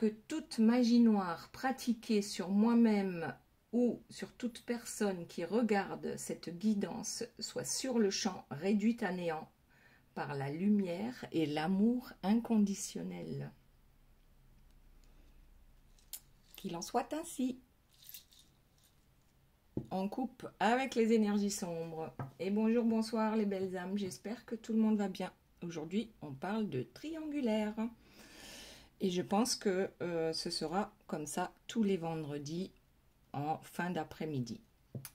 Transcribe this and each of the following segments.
que toute magie noire pratiquée sur moi-même ou sur toute personne qui regarde cette guidance soit sur le champ réduite à néant par la lumière et l'amour inconditionnel. Qu'il en soit ainsi. On coupe avec les énergies sombres. Et bonjour, bonsoir les belles âmes, j'espère que tout le monde va bien. Aujourd'hui, on parle de triangulaire. Et je pense que ce sera comme ça tous les vendredis en fin d'après-midi.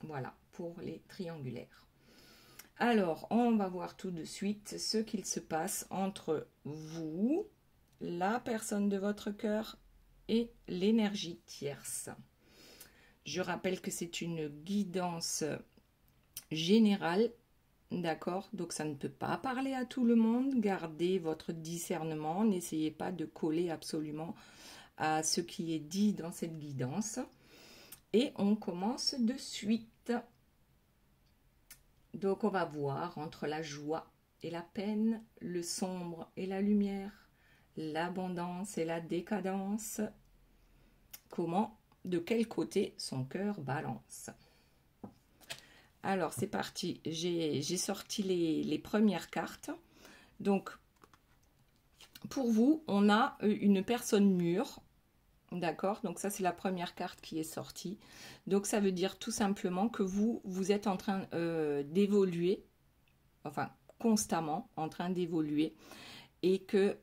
Voilà, pour les triangulaires. Alors, on va voir tout de suite ce qu'il se passe entre vous, la personne de votre cœur et l'énergie tierce. Je rappelle que c'est une guidance générale, d'accord? Donc ça ne peut pas parler à tout le monde. Gardez votre discernement, n'essayez pas de coller absolument à ce qui est dit dans cette guidance. Et on commence de suite. Donc on va voir entre la joie et la peine, le sombre et la lumière, l'abondance et la décadence. Comment, de quel côté son cœur balance. Alors c'est parti, j'ai sorti les premières cartes. Donc pour vous, on a une personne mûre. D'accord, donc ça c'est la première carte qui est sortie. Donc ça veut dire tout simplement que vous êtes en train d'évoluer, enfin constamment en train d'évoluer, et que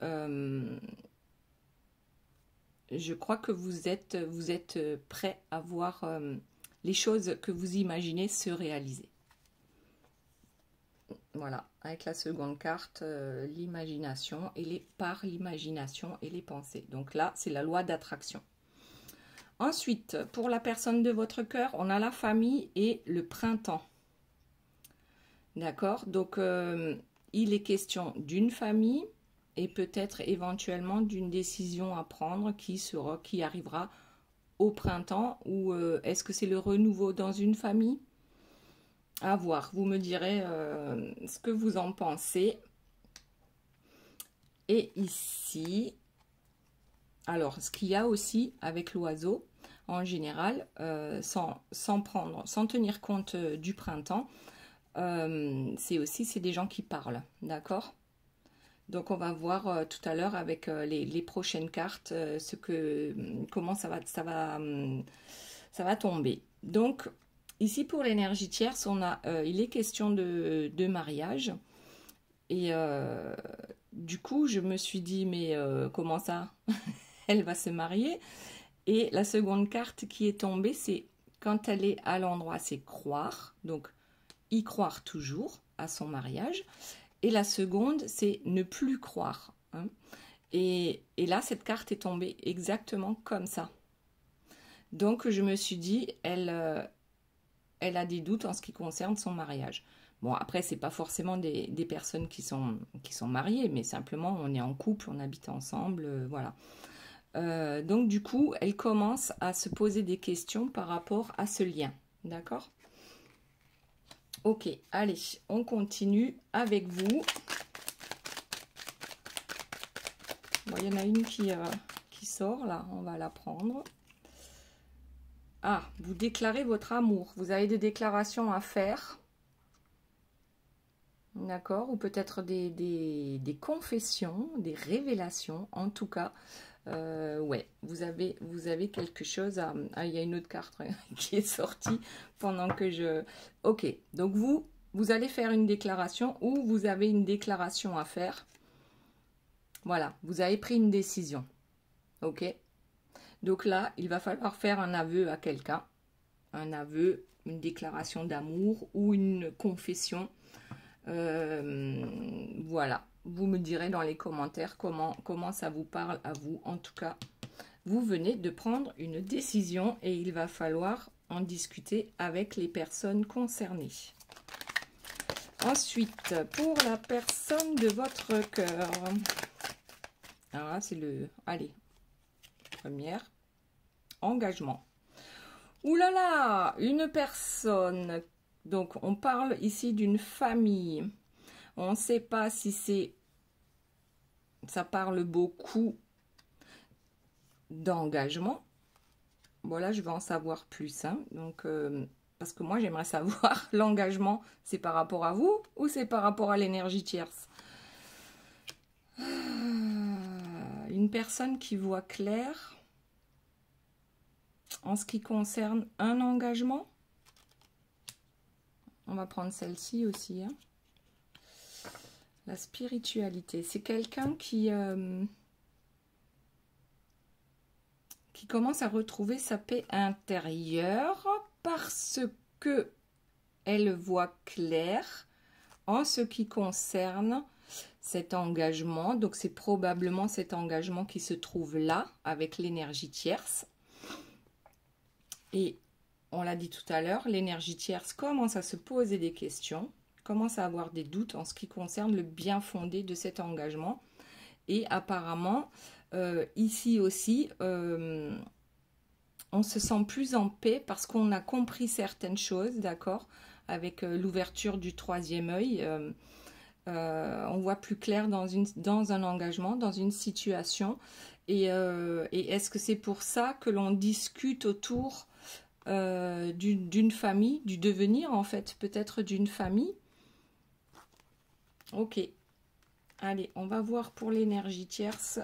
je crois que vous êtes prêt à voir les choses que vous imaginez se réaliser. Voilà, avec la seconde carte, l'imagination et par l'imagination et les pensées. Donc là, c'est la loi d'attraction. Ensuite, pour la personne de votre cœur, on a la famille et le printemps. D'accord? Donc, il est question d'une famille et peut-être éventuellement d'une décision à prendre qui arrivera au printemps, ou est-ce que c'est le renouveau dans une famille? À voir, vous me direz ce que vous en pensez. Et ici, alors ce qu'il y a aussi avec l'oiseau, en général, sans tenir compte du printemps, c'est des gens qui parlent, d'accord? Donc on va voir tout à l'heure avec les prochaines cartes comment ça va tomber. Donc ici, pour l'énergie tierce, il est question de mariage. Et du coup, je me suis dit, mais comment ça? Elle va se marier. Et la seconde carte qui est tombée, c'est quand elle est à l'endroit, c'est croire. Donc, y croire toujours à son mariage. Et la seconde, c'est ne plus croire. Hein. Et là, cette carte est tombée exactement comme ça. Donc, je me suis dit, elle a des doutes en ce qui concerne son mariage. Bon, après, c'est pas forcément des personnes qui sont mariées, mais simplement, on est en couple, on habite ensemble, voilà. Donc, du coup, elle commence à se poser des questions par rapport à ce lien, d'accord? Ok, allez, on continue avec vous. Bon, il y en a une qui sort, là, on va la prendre. Ah, vous déclarez votre amour. Vous avez des déclarations à faire. D'accord? Ou peut-être des confessions, des révélations. En tout cas, ouais, vous avez quelque chose à... Ah, il y a une autre carte qui est sortie pendant que je... Ok, donc vous allez faire une déclaration ou vous avez une déclaration à faire. Voilà, vous avez pris une décision. Ok? Donc là, il va falloir faire un aveu à quelqu'un. Un aveu, une déclaration d'amour ou une confession. Voilà, vous me direz dans les commentaires comment ça vous parle à vous. En tout cas, vous venez de prendre une décision et il va falloir en discuter avec les personnes concernées. Ensuite, pour la personne de votre cœur, alors là, c'est le... Allez, première, engagement. Ouh là là, une personne. Donc, on parle ici d'une famille. On ne sait pas si c'est... Ça parle beaucoup d'engagement. Voilà, je vais en savoir plus. Hein. Donc, parce que moi, j'aimerais savoir, l'engagement, c'est par rapport à vous ou c'est par rapport à l'énergie tierce? Une personne qui voit clair en ce qui concerne un engagement. On va prendre celle-ci aussi. Hein. La spiritualité. C'est quelqu'un qui commence à retrouver sa paix intérieure parce que elle voit clair en ce qui concerne cet engagement. Donc c'est probablement cet engagement qui se trouve là avec l'énergie tierce. Et on l'a dit tout à l'heure, l'énergie tierce commence à se poser des questions, commence à avoir des doutes en ce qui concerne le bien fondé de cet engagement. Et apparemment, ici aussi, on se sent plus en paix parce qu'on a compris certaines choses, d'accord, avec l'ouverture du troisième œil. On voit plus clair dans un engagement, dans une situation. Et est-ce que c'est pour ça que l'on discute autour d'une famille, du devenir en fait, peut-être d'une famille? Ok. Allez, on va voir pour l'énergie tierce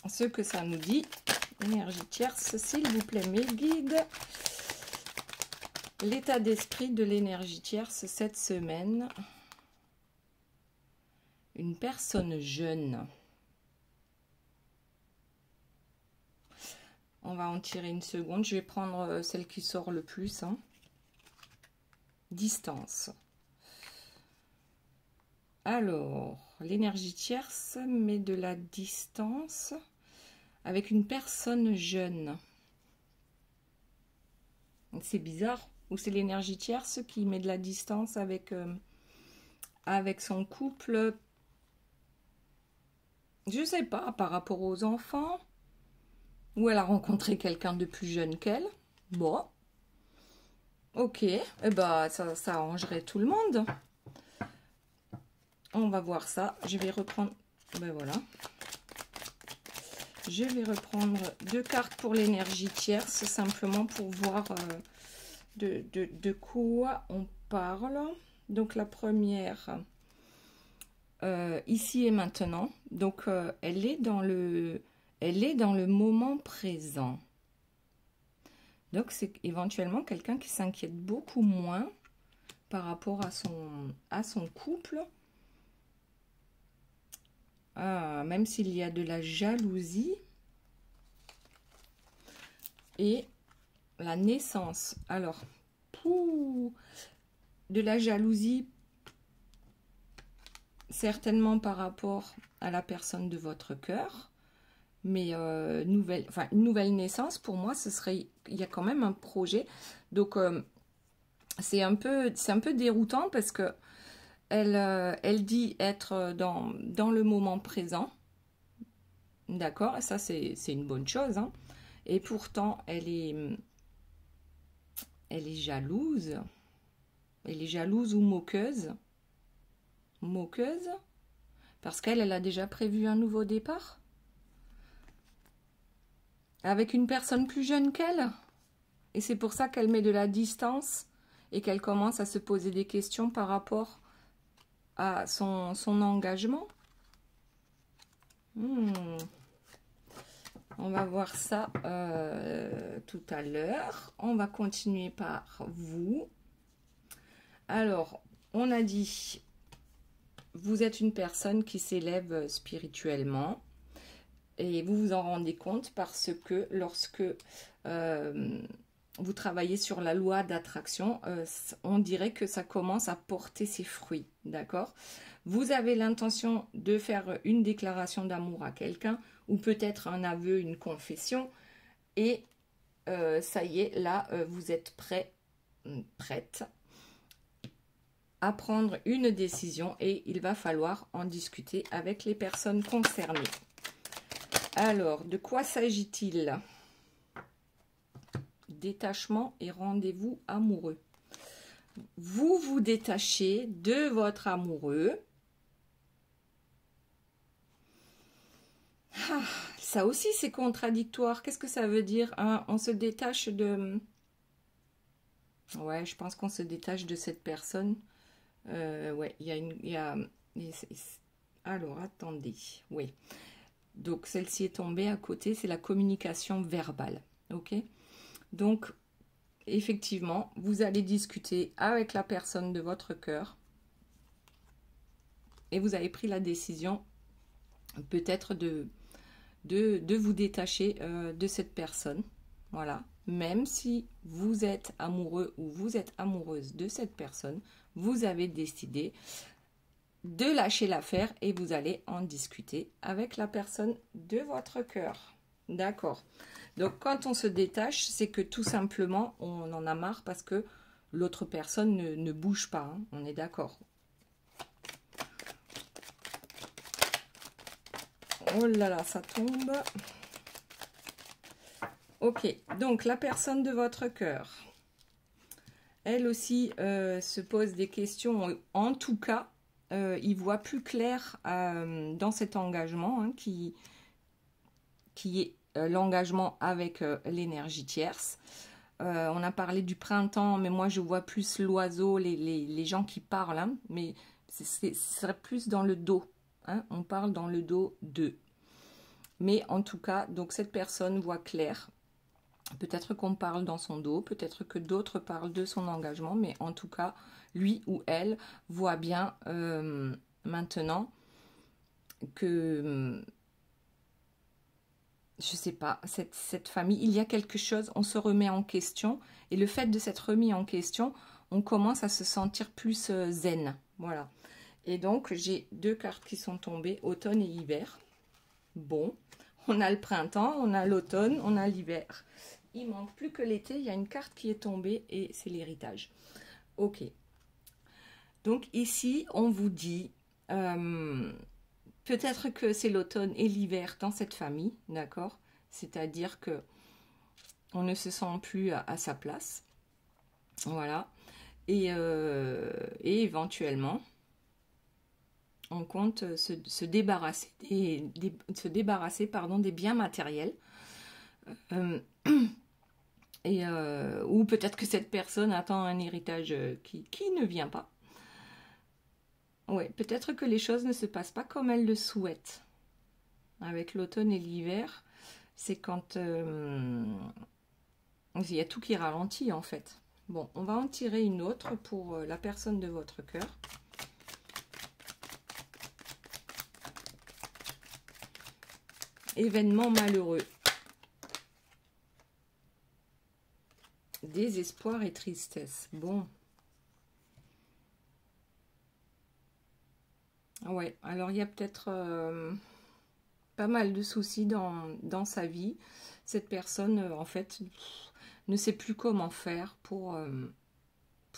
ce que ça nous dit. Énergie tierce, s'il vous plaît, mes guides. L'état d'esprit de l'énergie tierce cette semaine. Une personne jeune. On va en tirer une seconde. Je vais prendre celle qui sort le plus. Hein. Distance. Alors, l'énergie tierce met de la distance avec une personne jeune. C'est bizarre. Ou c'est l'énergie tierce qui met de la distance avec, avec son couple. Je sais pas, par rapport aux enfants. Ou elle a rencontré quelqu'un de plus jeune qu'elle. Bon. Ok. Eh ben, ça arrangerait tout le monde. On va voir ça. Je vais reprendre... Ben voilà. Je vais reprendre 2 cartes pour l'énergie tierce, simplement pour voir de quoi on parle. Donc la première, ici et maintenant. Donc elle est dans le moment présent. Donc c'est éventuellement quelqu'un qui s'inquiète beaucoup moins par rapport à son couple. Même s'il y a de la jalousie et la naissance. Alors, de la jalousie, certainement par rapport à la personne de votre cœur, mais une nouvelle naissance, pour moi, ce serait, il y a quand même un projet. Donc, c'est un peu déroutant parce que elle dit être dans le moment présent. D'accord, ça c'est une bonne chose. Hein. Et pourtant, elle est jalouse. Elle est jalouse ou moqueuse. Moqueuse. Parce qu'elle a déjà prévu un nouveau départ. Avec une personne plus jeune qu'elle. Et c'est pour ça qu'elle met de la distance et qu'elle commence à se poser des questions par rapport à son engagement. On va voir ça tout à l'heure. On va continuer par vous. Alors, on a dit, vous êtes une personne qui s'élève spirituellement. Et vous vous en rendez compte parce que lorsque vous travaillez sur la loi d'attraction, on dirait que ça commence à porter ses fruits, d'accord? Vous avez l'intention de faire une déclaration d'amour à quelqu'un, ou peut-être un aveu, une confession, et ça y est, là, vous êtes prête à prendre une décision, et il va falloir en discuter avec les personnes concernées. Alors, de quoi s'agit-il? Détachement et rendez-vous amoureux. Vous vous détachez de votre amoureux. Ça aussi, c'est contradictoire. Qu'est-ce que ça veut dire, hein? On se détache de... Ouais, je pense qu'on se détache de cette personne. Ouais, il y a une... Alors, attendez. Oui. Donc, celle-ci est tombée à côté. C'est la communication verbale. Ok? Donc, effectivement, vous allez discuter avec la personne de votre cœur. Et vous avez pris la décision, peut-être de vous détacher de cette personne. Voilà. Même si vous êtes amoureux ou vous êtes amoureuse de cette personne, vous avez décidé de lâcher l'affaire et vous allez en discuter avec la personne de votre cœur. D'accord. Donc, quand on se détache, c'est que tout simplement, on en a marre parce que l'autre personne ne bouge pas. Hein. On est d'accord. Oh là là, ça tombe. Ok, donc la personne de votre cœur, elle aussi se pose des questions. En tout cas, il voit plus clair dans cet engagement hein, qui est l'engagement avec l'énergie tierce. On a parlé du printemps, mais moi je vois plus l'oiseau, les gens qui parlent, hein, mais ce serait plus dans le dos. Hein, on parle dans le dos d'eux. Mais en tout cas, donc cette personne voit clair. Peut-être qu'on parle dans son dos, peut-être que d'autres parlent de son engagement, mais en tout cas, lui ou elle voit bien maintenant que, je sais pas, cette famille, il y a quelque chose, on se remet en question, et le fait de s'être remis en question, on commence à se sentir plus zen, voilà. Et donc, j'ai deux cartes qui sont tombées, automne et hiver. Bon, on a le printemps, on a l'automne, on a l'hiver. Il manque plus que l'été, il y a une carte qui est tombée et c'est l'héritage. Ok. Donc ici, on vous dit, peut-être que c'est l'automne et l'hiver dans cette famille, d'accord? C'est-à-dire que on ne se sent plus à sa place. Voilà. Et éventuellement, on compte se débarrasser des biens matériels. Ou peut-être que cette personne attend un héritage qui ne vient pas. Ouais, peut-être que les choses ne se passent pas comme elle le souhaite. Avec l'automne et l'hiver, c'est quand il y a tout qui ralentit en fait. Bon, on va en tirer une autre pour la personne de votre cœur. Événement malheureux. Désespoir et tristesse. Bon. Ouais, alors il y a peut-être pas mal de soucis dans sa vie. Cette personne, en fait, ne sait plus comment faire pour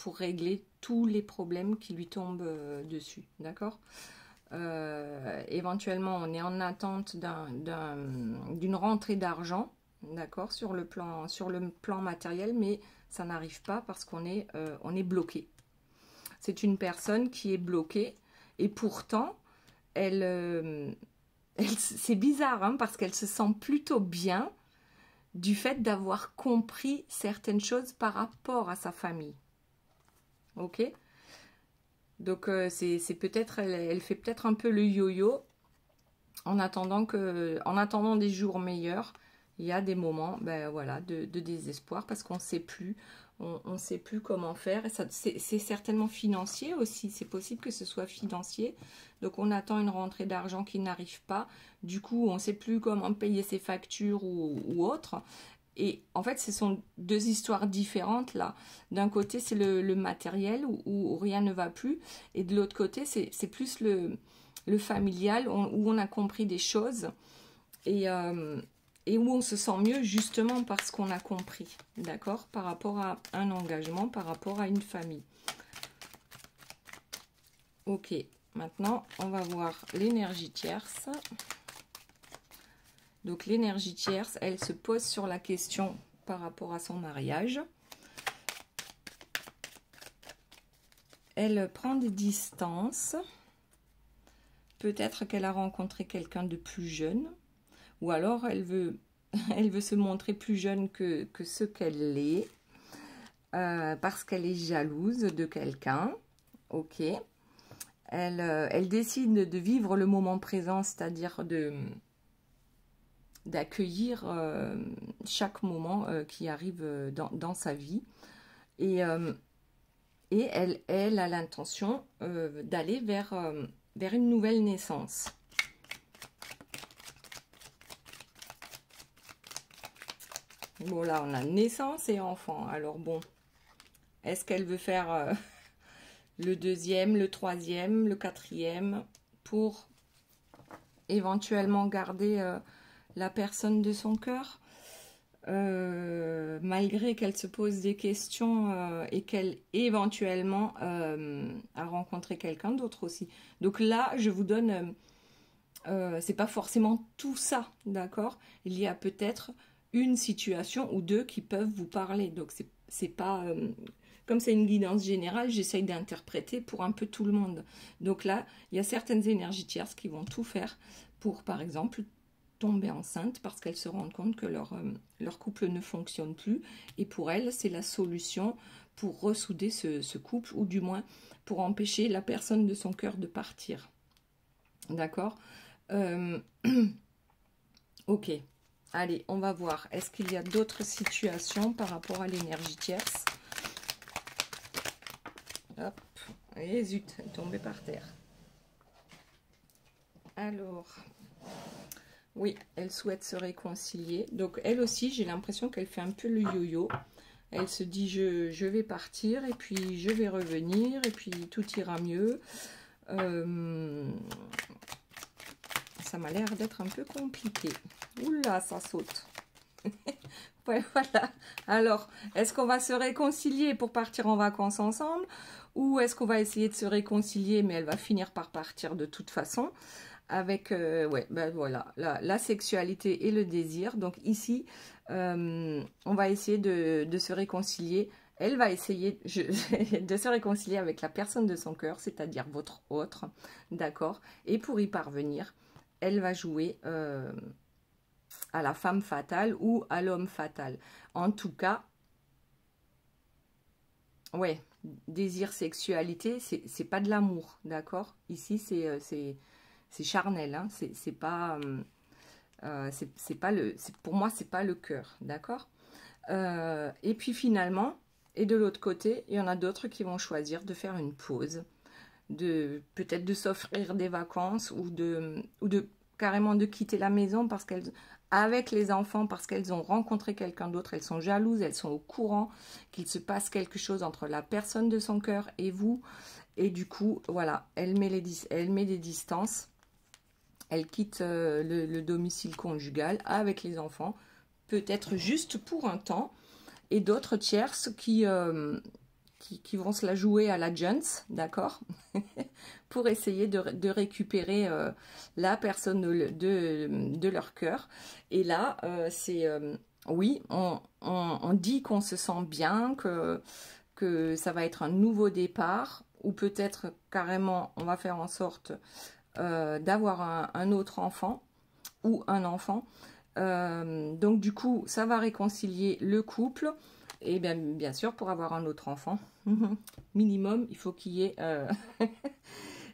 régler tous les problèmes qui lui tombent dessus. D'accord? Éventuellement, on est en attente d'une rentrée d'argent, d'accord, sur le plan matériel, mais ça n'arrive pas parce qu'on est bloqué. C'est une personne qui est bloquée et pourtant, c'est bizarre hein, parce qu'elle se sent plutôt bien du fait d'avoir compris certaines choses par rapport à sa famille. Ok? Donc c'est peut-être, elle fait peut-être un peu le yo-yo en attendant des jours meilleurs. Il y a des moments voilà, de désespoir parce qu'on ne sait plus. On sait plus comment faire. Et c'est certainement financier aussi. C'est possible que ce soit financier. Donc on attend une rentrée d'argent qui n'arrive pas. Du coup, on ne sait plus comment payer ses factures ou autre. Et en fait, ce sont deux histoires différentes là. D'un côté, c'est le matériel où rien ne va plus. Et de l'autre côté, c'est plus le familial où on a compris des choses. Et où on se sent mieux justement parce qu'on a compris, d'accord, par rapport à un engagement, par rapport à une famille. Ok, maintenant on va voir l'énergie tierce. Donc l'énergie tierce, elle se pose sur la question par rapport à son mariage. Elle prend des distances. Peut-être qu'elle a rencontré quelqu'un de plus jeune. ou alors elle veut se montrer plus jeune que ce qu'elle est, parce qu'elle est jalouse de quelqu'un, ok. Elle décide de vivre le moment présent, c'est-à-dire d'accueillir chaque moment qui arrive dans sa vie. Et elle a l'intention d'aller vers une nouvelle naissance. Bon, là, on a naissance et enfant. Alors bon, est-ce qu'elle veut faire le deuxième, le troisième, le quatrième pour éventuellement garder la personne de son cœur, malgré qu'elle se pose des questions et qu'elle éventuellement a rencontré quelqu'un d'autre aussi. Donc là, je vous donne, c'est pas forcément tout ça, d'accord? Il y a peut-être une situation ou deux qui peuvent vous parler. Donc c'est pas comme c'est une guidance générale, j'essaye d'interpréter pour un peu tout le monde. Donc là, il y a certaines énergies tierces qui vont tout faire pour, par exemple, tomber enceinte parce qu'elles se rendent compte que leur couple ne fonctionne plus. Et pour elles, c'est la solution pour ressouder ce couple, ou du moins pour empêcher la personne de son cœur de partir. D'accord? Ok. Allez, on va voir. Est-ce qu'il y a d'autres situations par rapport à l'énergie tierce? Hop. Et zut, elle est tombée par terre. Alors, oui, elle souhaite se réconcilier. Donc, elle aussi, j'ai l'impression qu'elle fait un peu le yo-yo. Elle se dit, je vais partir, et puis je vais revenir, et puis tout ira mieux. Ça m'a l'air d'être un peu compliqué. Oula, ça saute. Ouais, voilà. Alors, est-ce qu'on va se réconcilier pour partir en vacances ensemble? Ou est-ce qu'on va essayer de se réconcilier, mais elle va finir par partir de toute façon? Avec, ouais, ben voilà, la sexualité et le désir. Donc ici, on va essayer de se réconcilier. Elle va essayer de se réconcilier avec la personne de son cœur, c'est-à-dire votre autre, d'accord? Et pour y parvenir, elle va jouer à la femme fatale ou à l'homme fatal. En tout cas, ouais, désir, sexualité, c'est pas de l'amour, d'accord? Ici, c'est charnel, hein? C'est pas, c'est pas pour moi, c'est pas le cœur, d'accord? Et puis finalement, et de l'autre côté, il y en a d'autres qui vont choisir de faire une pause, peut-être de s'offrir des vacances ou de carrément de quitter la maison parce qu'elles, avec les enfants, parce qu'elles ont rencontré quelqu'un d'autre, elles sont jalouses, elles sont au courant qu'il se passe quelque chose entre la personne de son cœur et vous, et du coup, voilà, elle met des distances, elle quitte le domicile conjugal avec les enfants, peut-être juste pour un temps, et d'autres tierces qui vont se la jouer à la Jones, d'accord? Pour essayer de récupérer la personne de leur cœur. Et là, oui, on dit qu'on se sent bien, que ça va être un nouveau départ, ou peut-être carrément, on va faire en sorte d'avoir un autre enfant, ou un enfant. Donc du coup, ça va réconcilier le couple. Et bien sûr, pour avoir un autre enfant, minimum, il faut qu'il y ait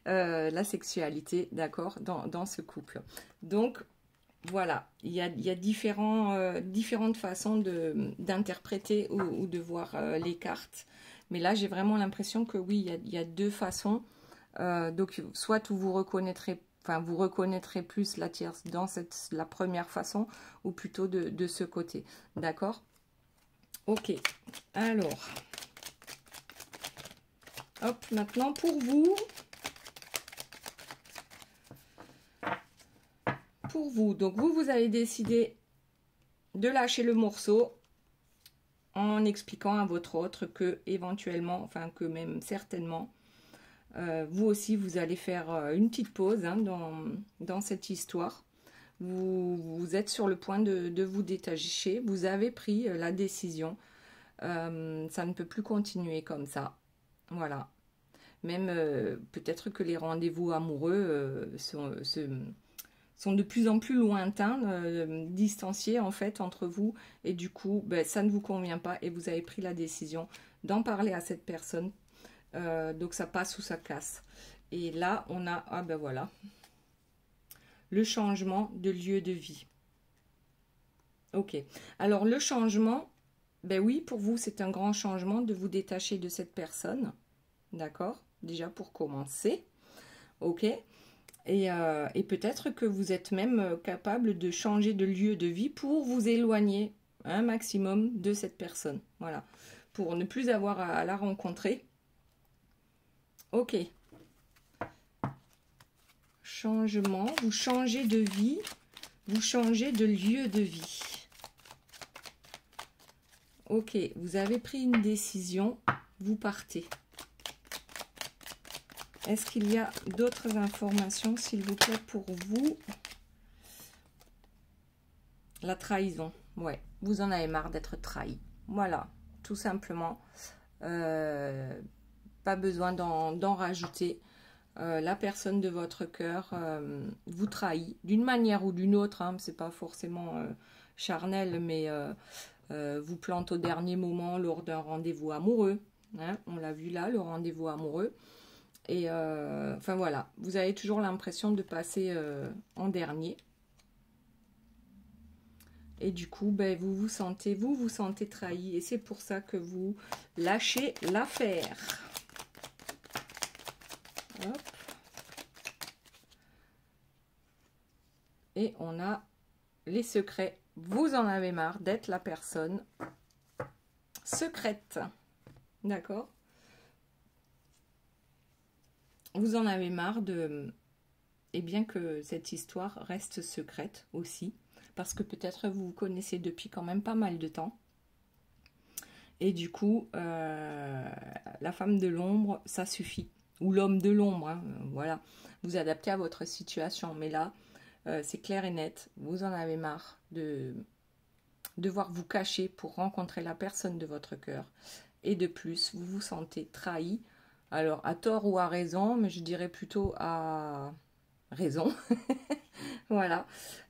la sexualité, d'accord, dans ce couple. Donc, voilà, il y a différentes façons d'interpréter ou de voir les cartes. Mais là, j'ai vraiment l'impression que oui, il y a deux façons. Donc, soit vous reconnaîtrez, enfin, vous reconnaîtrez plus la tierce dans la première façon, ou plutôt de ce côté, d'accord? Ok, alors, hop, maintenant pour vous, donc vous avez décidé de lâcher le morceau en expliquant à votre autre que éventuellement, enfin que même certainement, vous aussi vous allez faire une petite pause hein, dans cette histoire. Vous êtes sur le point de vous détacher, vous avez pris la décision. Ça ne peut plus continuer comme ça. Voilà. Même peut-être que les rendez-vous amoureux sont de plus en plus lointains, distanciés en fait entre vous, et du coup ben, ça ne vous convient pas et vous avez pris la décision d'en parler à cette personne, donc ça passe ou ça casse. Et là on a, ah ben voilà, le changement de lieu de vie. Ok, alors le changement, ben oui, pour vous c'est un grand changement de vous détacher de cette personne, d'accord, déjà pour commencer, ok. Et peut-être que vous êtes même capable de changer de lieu de vie pour vous éloigner un maximum de cette personne. Voilà. Pour ne plus avoir à la rencontrer. Ok. Changement. Vous changez de vie. Vous changez de lieu de vie. Ok. Vous avez pris une décision. Vous partez. Est-ce qu'il y a d'autres informations, s'il vous plaît, pour vous? La trahison. Ouais, vous en avez marre d'être trahi. Voilà, tout simplement. Pas besoin d'en rajouter. La personne de votre cœur vous trahit d'une manière ou d'une autre. Hein, c'est pas forcément charnel, mais vous plante au dernier moment lors d'un rendez-vous amoureux. Hein, on l'a vu là, le rendez-vous amoureux. Et enfin voilà, vous avez toujours l'impression de passer en dernier. Et du coup, ben, vous vous sentez trahi. Et c'est pour ça que vous lâchez l'affaire. Et on a les secrets. Vous en avez marre d'être la personne secrète. D'accord? Vous en avez marre de... Et bien que cette histoire reste secrète aussi. Parce que peut-être vous vous connaissez depuis quand même pas mal de temps. Et du coup, la femme de l'ombre, ça suffit. Ou l'homme de l'ombre, hein, voilà. Vous adaptez à votre situation. Mais là, c'est clair et net. Vous en avez marre de devoir vous cacher pour rencontrer la personne de votre cœur. Et de plus, vous vous sentez trahi. Alors, à tort ou à raison, mais je dirais plutôt à raison. Voilà,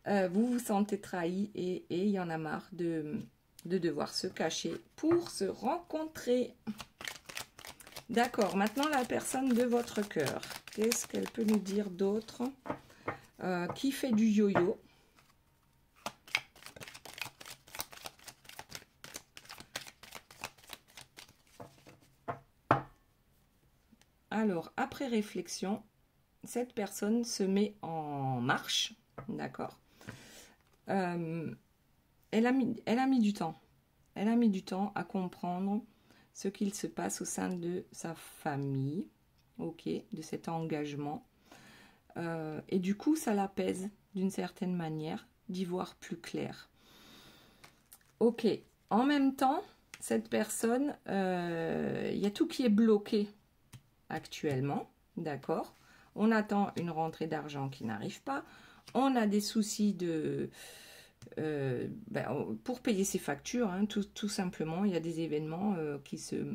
vous vous sentez trahi et il y en a marre de devoir se cacher pour se rencontrer. D'accord, maintenant la personne de votre cœur, qu'est-ce qu'elle peut nous dire d'autre? Qui fait du yo-yo? Alors, après réflexion, cette personne se met en marche, d'accord. Elle a mis du temps. Elle a mis du temps à comprendre ce qu'il se passe au sein de sa famille, ok, de cet engagement. Et du coup, ça l'apaise d'une certaine manière d'y voir plus clair. Ok, en même temps, cette personne, il y a tout qui est bloqué actuellement, d'accord. On attend une rentrée d'argent qui n'arrive pas. On a des soucis de... pour payer ses factures, hein, tout simplement. Il y a des événements qui se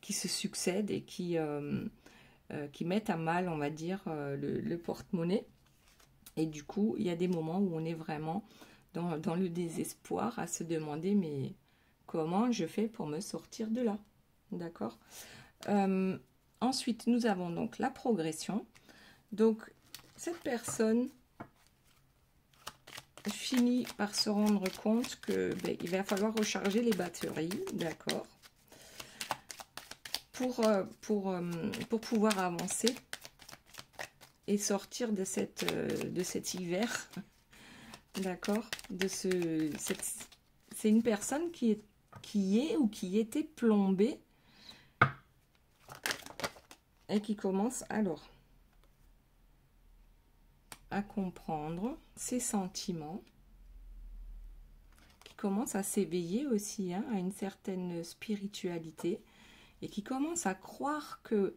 succèdent et qui mettent à mal, on va dire, le porte-monnaie. Et du coup, il y a des moments où on est vraiment dans le désespoir à se demander, mais comment je fais pour me sortir de là? D'accord. Ensuite, nous avons donc la progression. Donc, cette personne finit par se rendre compte que il va falloir recharger les batteries, d'accord, pour pouvoir avancer et sortir de cet hiver, d'accord, c'est une personne qui est ou qui était plombée et qui commence alors à comprendre ses sentiments, qui commence à s'éveiller aussi, hein, à une certaine spiritualité et qui commence à croire que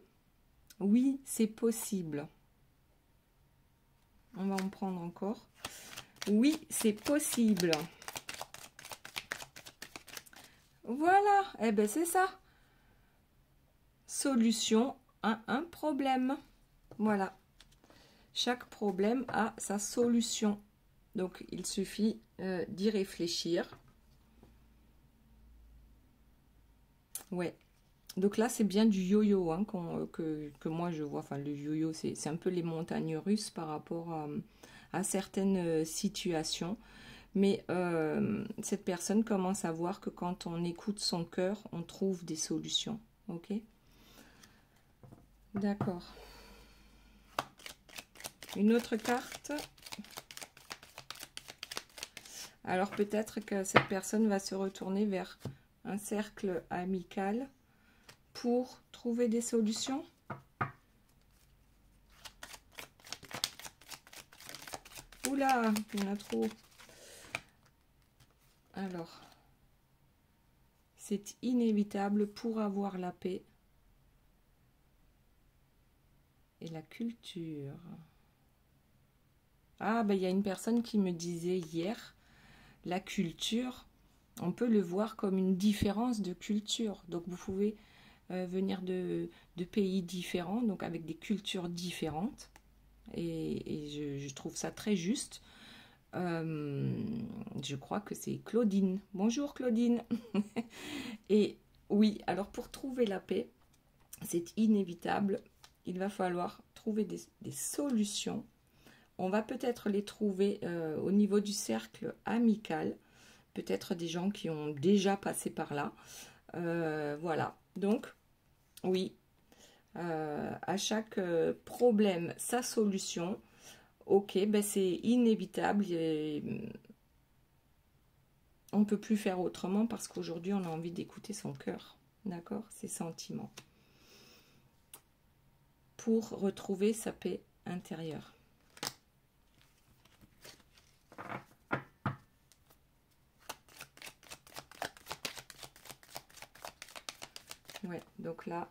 oui, c'est possible. On va en prendre encore. Oui, c'est possible. Voilà, eh ben c'est ça. Solution à un problème. Voilà. Chaque problème a sa solution. Donc, il suffit d'y réfléchir. Ouais. Donc là, c'est bien du yo-yo hein, que moi je vois. Enfin, le yo-yo, c'est un peu les montagnes russes par rapport à certaines situations. Mais cette personne commence à voir que quand on écoute son cœur, on trouve des solutions. Ok? D'accord. Une autre carte. Alors peut-être que cette personne va se retourner vers un cercle amical pour trouver des solutions. Oula, il y en a trop. Alors, c'est inévitable pour avoir la paix et la culture. Ah, ben il y a une personne qui me disait hier, la culture, on peut le voir comme une différence de culture. Donc vous pouvez venir de pays différents, donc avec des cultures différentes. Et je trouve ça très juste. Je crois que c'est Claudine. Bonjour Claudine. Et oui, alors pour trouver la paix, c'est inévitable. Il va falloir trouver des solutions. On va peut-être les trouver au niveau du cercle amical. Peut-être des gens qui ont déjà passé par là. Voilà. Donc, oui, à chaque problème, sa solution. Ok, ben c'est inévitable. On ne peut plus faire autrement parce qu'aujourd'hui, on a envie d'écouter son cœur. D'accord? Ses sentiments. Pour retrouver sa paix intérieure. Ouais, donc là,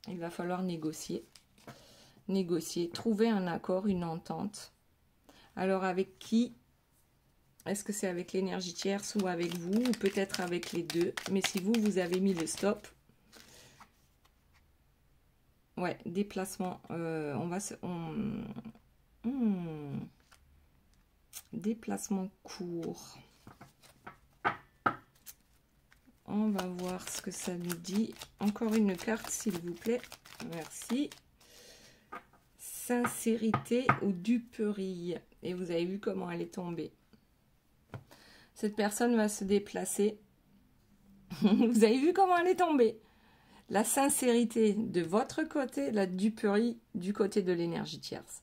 il va falloir négocier. Négocier, trouver un accord, une entente. Alors avec qui? Est-ce que c'est avec l'énergie tierce ou avec vous? Ou peut-être avec les deux. Mais si vous avez mis le stop. Ouais, déplacement. On va se... Déplacement court. On va voir ce que ça nous dit. Encore une carte, s'il vous plaît. Merci. Sincérité ou duperie. Et vous avez vu comment elle est tombée. Cette personne va se déplacer. Vous avez vu comment elle est tombée. La sincérité de votre côté, la duperie du côté de l'énergie tierce.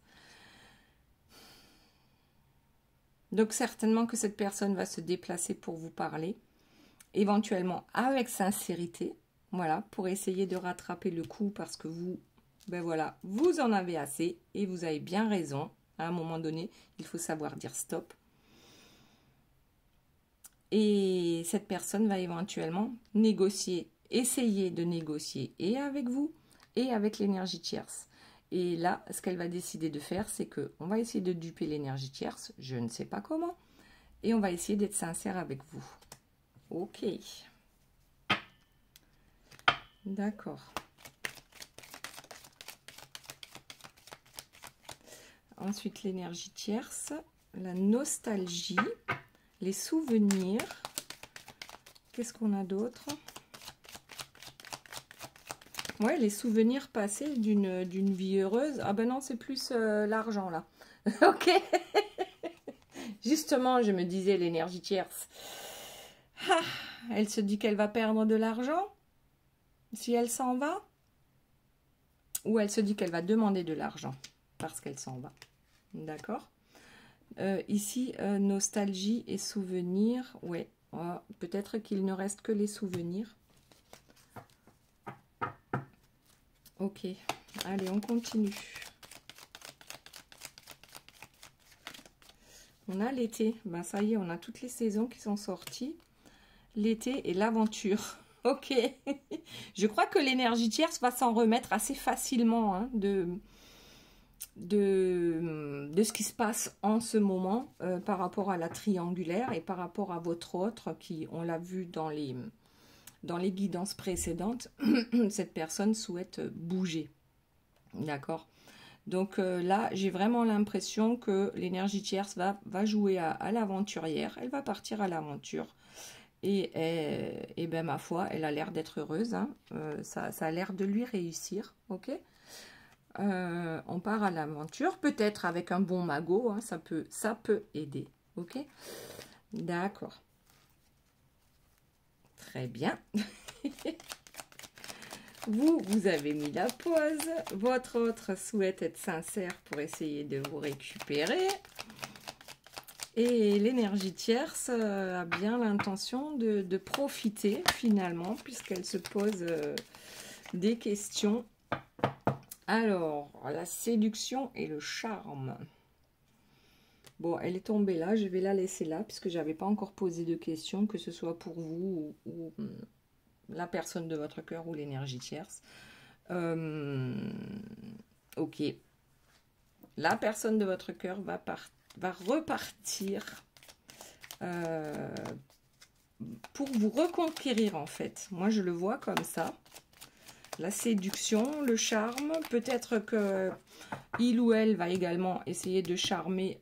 Donc certainement que cette personne va se déplacer pour vous parler. Éventuellement avec sincérité. Voilà, pour essayer de rattraper le coup parce que vous, ben voilà, vous en avez assez et vous avez bien raison. À un moment donné, il faut savoir dire stop. Et cette personne va éventuellement négocier, essayer de négocier et avec vous et avec l'énergie tierce. Et là, ce qu'elle va décider de faire, c'est qu'on va essayer de duper l'énergie tierce, je ne sais pas comment, et on va essayer d'être sincère avec vous. Ok. D'accord. Ensuite, l'énergie tierce, la nostalgie, les souvenirs. Qu'est-ce qu'on a d'autre? Ouais, les souvenirs passés d'une vie heureuse. Ah ben non, c'est plus l'argent là. Ok. Justement, je me disais l'énergie tierce. Ah, elle se dit qu'elle va perdre de l'argent si elle s'en va. Ou elle se dit qu'elle va demander de l'argent parce qu'elle s'en va. D'accord. Ici, nostalgie et souvenirs. Ouais, peut-être qu'il ne reste que les souvenirs. Ok, allez, on continue. On a l'été. Ben, ça y est, on a toutes les saisons qui sont sorties. L'été et l'aventure. Ok. Je crois que l'énergie tierce va s'en remettre assez facilement hein, de ce qui se passe en ce moment par rapport à la triangulaire et par rapport à votre autre qui, on l'a vu dans les guidances précédentes, cette personne souhaite bouger. D'accord. Donc là, j'ai vraiment l'impression que l'énergie tierce va jouer à l'aventurière. Elle va partir à l'aventure. Et ben ma foi, elle a l'air d'être heureuse. Hein. Ça a l'air de lui réussir. Ok. On part à l'aventure. Peut-être avec un bon magot. Hein, ça peut aider. Ok. D'accord. Très bien. Vous avez mis la pause. Votre autre souhaite être sincère pour essayer de vous récupérer. Et l'énergie tierce a bien l'intention de profiter finalement, puisqu'elle se pose des questions. Alors, la séduction et le charme. Bon, elle est tombée là, je vais la laisser là, puisque je n'avais pas encore posé de questions, que ce soit pour vous ou la personne de votre cœur ou l'énergie tierce. Ok. La personne de votre cœur va repartir pour vous reconquérir en fait. Moi, je le vois comme ça. La séduction, le charme. Peut-être que il ou elle va également essayer de charmer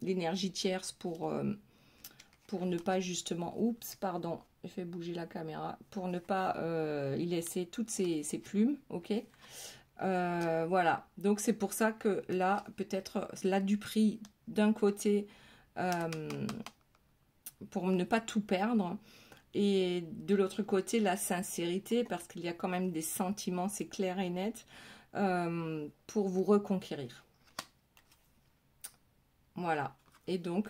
l'énergie tierce pour ne pas justement... Oups, pardon, j'ai fait bouger la caméra. Pour ne pas y laisser toutes ses plumes, ok. Voilà, donc c'est pour ça que là, peut-être la duperie d'un côté, pour ne pas tout perdre, et de l'autre côté, la sincérité, parce qu'il y a quand même des sentiments, c'est clair et net, pour vous reconquérir. Voilà, et donc,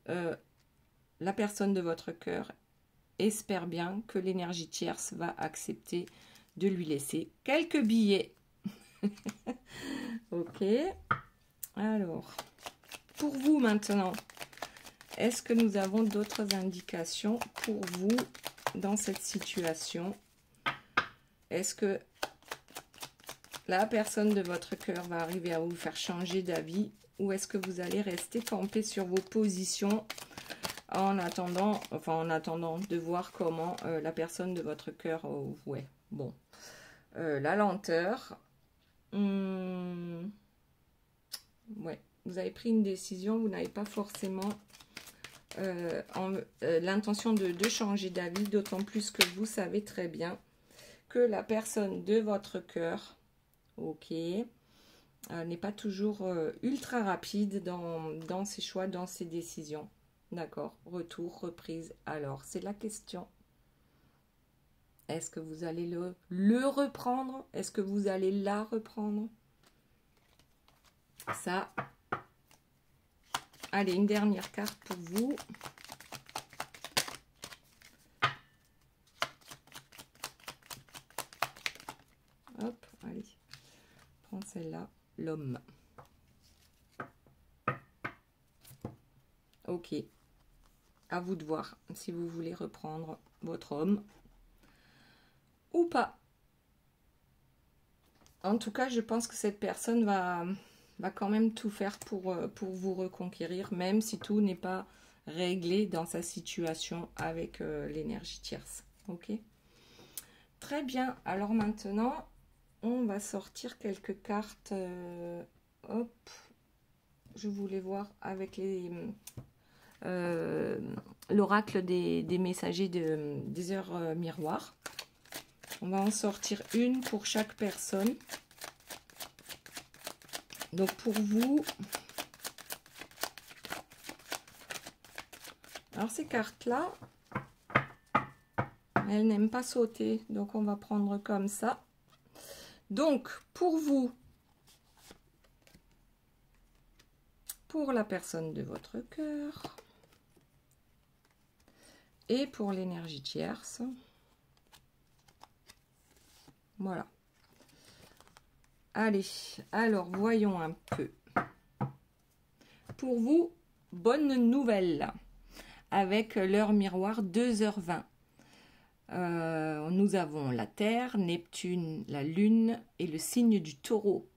la personne de votre cœur espère bien que l'énergie tierce va accepter de lui laisser quelques billets. Ok, alors, pour vous maintenant, est-ce que nous avons d'autres indications pour vous dans cette situation? Est-ce que la personne de votre cœur va arriver à vous faire changer d'avis ou est-ce que vous allez rester campé sur vos positions en attendant de voir comment la personne de votre cœur... ouais, bon. La lenteur... ouais, vous avez pris une décision, vous n'avez pas forcément l'intention de changer d'avis, d'autant plus que vous savez très bien que la personne de votre cœur, ok, n'est pas toujours ultra rapide dans ses choix, dans ses décisions. D'accord, retour, reprise. Alors, c'est la question. Est-ce que vous allez le reprendre? Est-ce que vous allez la reprendre? Ça. Allez, une dernière carte pour vous. Hop, allez. Prends celle-là. L'homme. Ok. À vous de voir si vous voulez reprendre votre homme ou pas. En tout cas, je pense que cette personne va quand même tout faire pour vous reconquérir, même si tout n'est pas réglé dans sa situation avec l'énergie tierce. Ok. Très bien. Alors maintenant, on va sortir quelques cartes. Hop. Je voulais voir avec l'oracle des messagers des heures miroirs. On va en sortir une pour chaque personne. Donc pour vous, alors ces cartes-là, elles n'aiment pas sauter, donc on va prendre comme ça. Donc pour vous, pour la personne de votre cœur et pour l'énergie tierce, voilà. Allez, alors voyons un peu. Pour vous, bonne nouvelle. Avec l'heure miroir 2h20. Nous avons la Terre, Neptune, la Lune et le signe du Taureau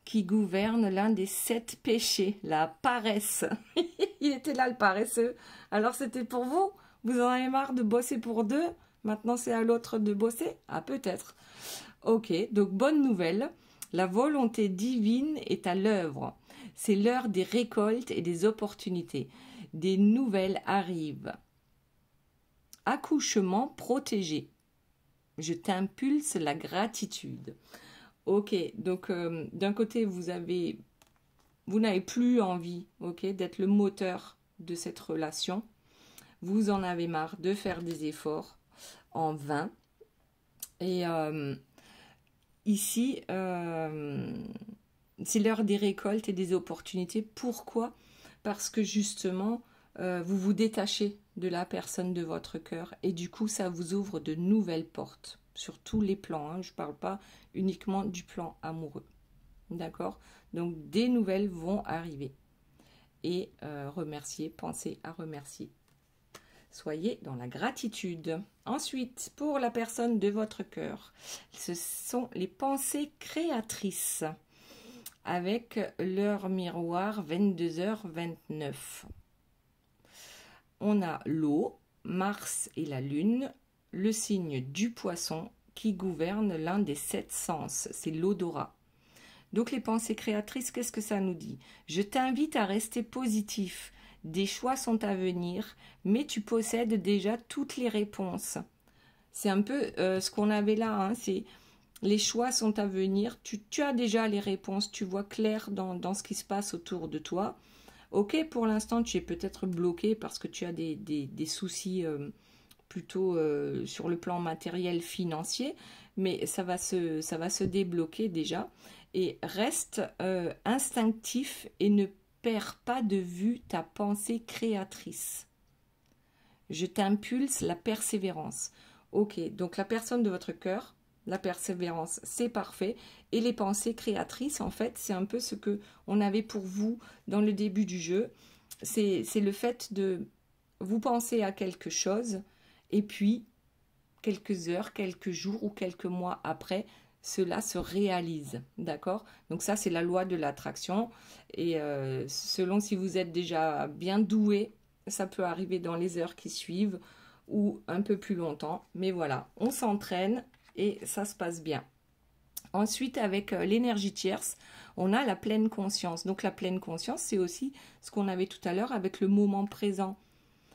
qui gouverne l'un des 7 péchés, la paresse. Il était là le paresseux. Alors c'était pour vous? Vous en avez marre de bosser pour deux? Maintenant c'est à l'autre de bosser? Ah peut-être. Ok, donc bonne nouvelle. La volonté divine est à l'œuvre. C'est l'heure des récoltes et des opportunités. Des nouvelles arrivent. Accouchement protégé. Je t'impulse la gratitude. Ok, donc d'un côté, vous n'avez plus envie, ok, d'être le moteur de cette relation. Vous en avez marre de faire des efforts en vain. Et ici, c'est l'heure des récoltes et des opportunités. Pourquoi? Parce que justement, vous vous détachez de la personne de votre cœur et du coup, ça vous ouvre de nouvelles portes sur tous les plans. Hein. Je ne parle pas uniquement du plan amoureux. D'accord? Donc, des nouvelles vont arriver. Et remercier, pensez à remercier. Soyez dans la gratitude. Ensuite, pour la personne de votre cœur, ce sont les pensées créatrices avec leur miroir 22h29. On a l'eau, Mars et la Lune, le signe du poisson qui gouverne l'un des 7 sens, c'est l'odorat. Donc les pensées créatrices, qu'est-ce que ça nous dit? Je t'invite à rester positif. Des choix sont à venir, mais tu possèdes déjà toutes les réponses. C'est un peu ce qu'on avait là, hein, c'est les choix sont à venir, tu as déjà les réponses, tu vois clair dans ce qui se passe autour de toi. Ok, pour l'instant, tu es peut-être bloqué parce que tu as des soucis plutôt sur le plan matériel, financier, mais ça va se débloquer déjà. Et reste instinctif et ne perds pas de vue ta pensée créatrice. Je t'impulse la persévérance. Ok, donc la personne de votre cœur, la persévérance, c'est parfait. Et les pensées créatrices, en fait, c'est un peu ce que on avait pour vous dans le début du jeu. C'est le fait de vous penser à quelque chose et puis quelques heures, quelques jours ou quelques mois après, cela se réalise, d'accord? Donc ça, c'est la loi de l'attraction. Et selon si vous êtes déjà bien doué, ça peut arriver dans les heures qui suivent ou un peu plus longtemps. Mais voilà, on s'entraîne et ça se passe bien. Ensuite, avec l'énergie tierce, on a la pleine conscience. Donc la pleine conscience, c'est aussi ce qu'on avait tout à l'heure avec le moment présent.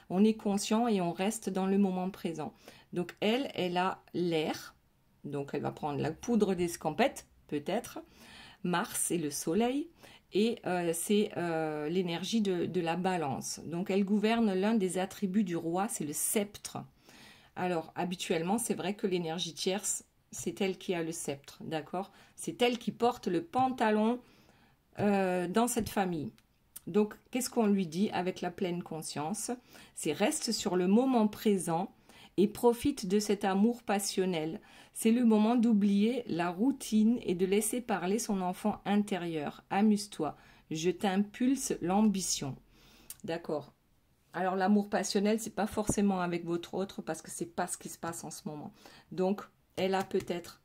On est conscient et on reste dans le moment présent. Donc elle a l'air. Donc elle va prendre la poudre d'escampette, peut-être. Mars et le soleil. Et c'est l'énergie de la balance. Donc elle gouverne l'un des attributs du roi, c'est le sceptre. Alors habituellement, c'est vrai que l'énergie tierce, c'est elle qui a le sceptre, d'accord? C'est elle qui porte le pantalon dans cette famille. Donc qu'est-ce qu'on lui dit avec la pleine conscience? C'est reste sur le moment présent et profite de cet amour passionnel. C'est le moment d'oublier la routine et de laisser parler son enfant intérieur. Amuse-toi, je t'impulse l'ambition. D'accord. Alors l'amour passionnel, c'est pas forcément avec votre autre parce que c'est pas ce qui se passe en ce moment. Donc elle a peut-être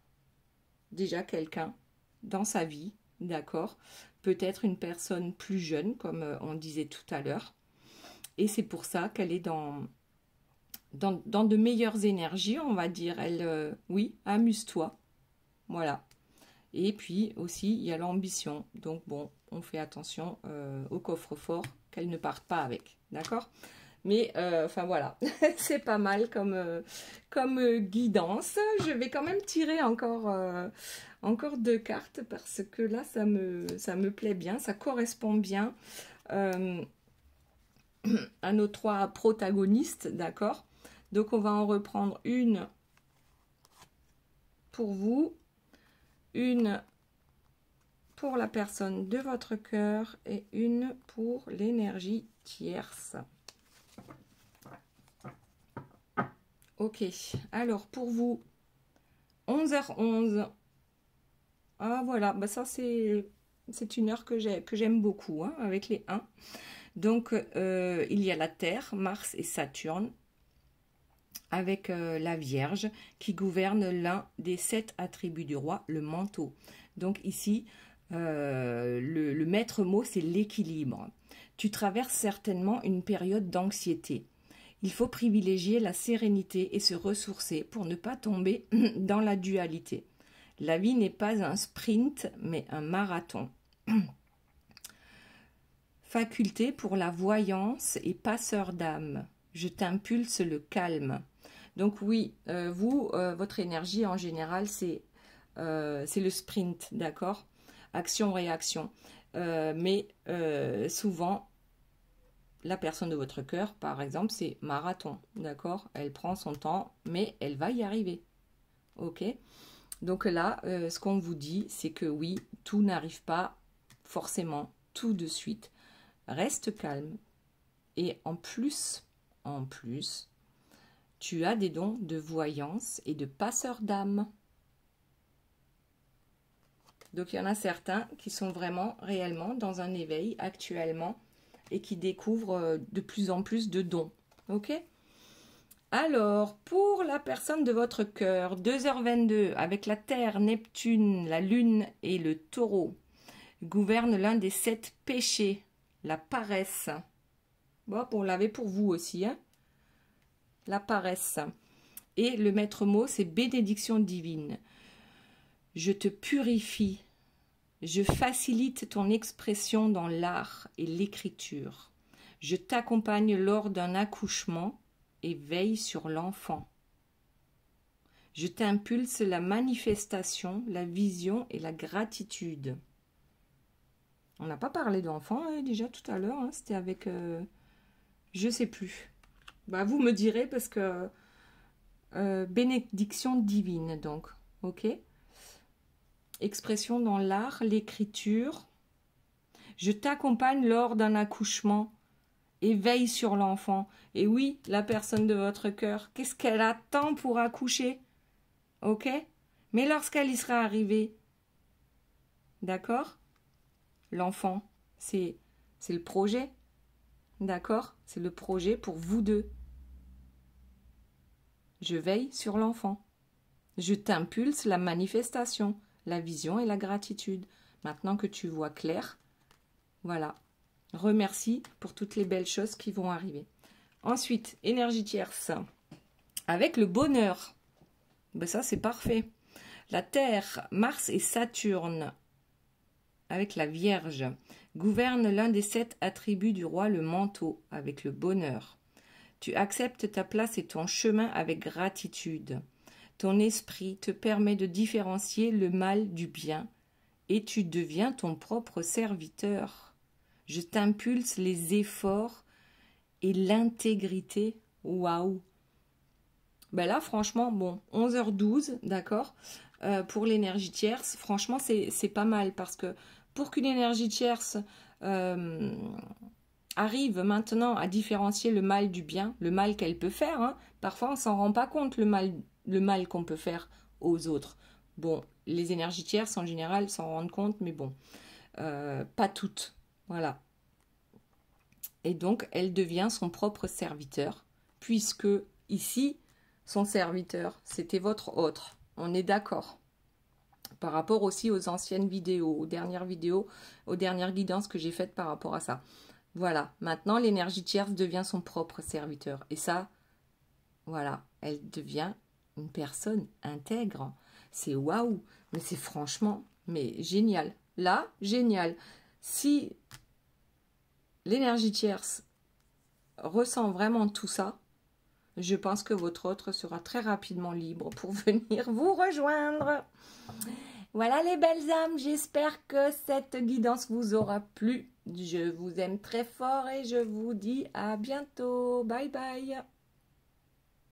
déjà quelqu'un dans sa vie, d'accord? Peut-être une personne plus jeune, comme on disait tout à l'heure. Et c'est pour ça qu'elle est dans de meilleures énergies, on va dire. Elle, oui, amuse-toi. Voilà. Et puis aussi, il y a l'ambition. Donc bon, on fait attention au coffre-fort, qu'elle ne parte pas avec. D'accord? Mais enfin voilà, c'est pas mal comme guidance. Je vais quand même tirer encore 2 cartes parce que là, ça me plaît bien, ça correspond bien à nos 3 protagonistes, d'accord? Donc on va en reprendre une pour vous, une pour la personne de votre cœur et une pour l'énergie tierce. Ok, alors pour vous, 11h11. Ah voilà, bah ça c'est une heure que j'aime beaucoup, hein, avec les 1. Donc il y a la Terre, Mars et Saturne, avec la Vierge qui gouverne l'un des 7 attributs du roi, le manteau. Donc ici, le maître mot, c'est l'équilibre. Tu traverses certainement une période d'anxiété. Il faut privilégier la sérénité et se ressourcer pour ne pas tomber dans la dualité. La vie n'est pas un sprint, mais un marathon. Faculté pour la voyance et passeur d'âme. Je t'impulse le calme. Donc oui, votre énergie en général, c'est le sprint, d'accord? Action-réaction. Mais souvent, la personne de votre cœur, par exemple, c'est marathon, d'accord? Elle prend son temps, mais elle va y arriver. Ok? Donc là, ce qu'on vous dit, c'est que oui, tout n'arrive pas forcément tout de suite. Reste calme. Et en plus, tu as des dons de voyance et de passeur d'âme. Donc il y en a certains qui sont vraiment réellement dans un éveil actuellement et qui découvrent de plus en plus de dons. Ok? Alors, pour la personne de votre cœur, 2h22, avec la Terre, Neptune, la Lune et le Taureau, gouverne l'un des 7 péchés, la paresse. Bon, on l'avait pour vous aussi, hein? La paresse. Et le maître mot, c'est bénédiction divine. Je te purifie. Je facilite ton expression dans l'art et l'écriture. Je t'accompagne lors d'un accouchement et veille sur l'enfant. Je t'impulse la manifestation, la vision et la gratitude. On n'a pas parlé d'enfant déjà tout à l'heure, hein, c'était avec... je sais plus. Bah, vous me direz parce que... bénédiction divine, donc. Ok. Expression dans l'art, l'écriture. Je t'accompagne lors d'un accouchement et veille sur l'enfant. Et oui, la personne de votre cœur, qu'est-ce qu'elle attend pour accoucher? Ok? Mais lorsqu'elle y sera arrivée, d'accord? L'enfant, c'est le projet. D'accord? C'est le projet pour vous deux. Je veille sur l'enfant. Je t'impulse la manifestation, la vision et la gratitude. Maintenant que tu vois clair, voilà. Remercie pour toutes les belles choses qui vont arriver. Ensuite, énergie tierce. Avec le bonheur. Ben ça, c'est parfait. La Terre, Mars et Saturne, avec la Vierge, gouvernent l'un des 7 attributs du roi, le manteau, avec le bonheur. Tu acceptes ta place et ton chemin avec gratitude. Ton esprit te permet de différencier le mal du bien et tu deviens ton propre serviteur. Je t'impulse les efforts et l'intégrité. Waouh! Ben là, franchement, bon, 11h12, d'accord, pour l'énergie tierce, franchement, c'est pas mal parce que pour qu'une énergie tierce arrive maintenant à différencier le mal du bien, le mal qu'elle peut faire, hein, parfois on s'en rend pas compte, le mal qu'on peut faire aux autres. Bon, les énergies tierces en général s'en rendent compte, mais bon, pas toutes. Voilà. Et donc, elle devient son propre serviteur, puisque ici, son serviteur, c'était votre autre. On est d'accord. Par rapport aussi aux anciennes vidéos, aux dernières guidances que j'ai faites par rapport à ça. Voilà. Maintenant, l'énergie tierce devient son propre serviteur. Et ça, voilà, elle devient une personne intègre. C'est waouh. Mais c'est franchement, mais génial. Là, génial. Si l'énergie tierce ressent vraiment tout ça, je pense que votre autre sera très rapidement libre pour venir vous rejoindre. Voilà les belles âmes, j'espère que cette guidance vous aura plu. Je vous aime très fort et je vous dis à bientôt. Bye bye.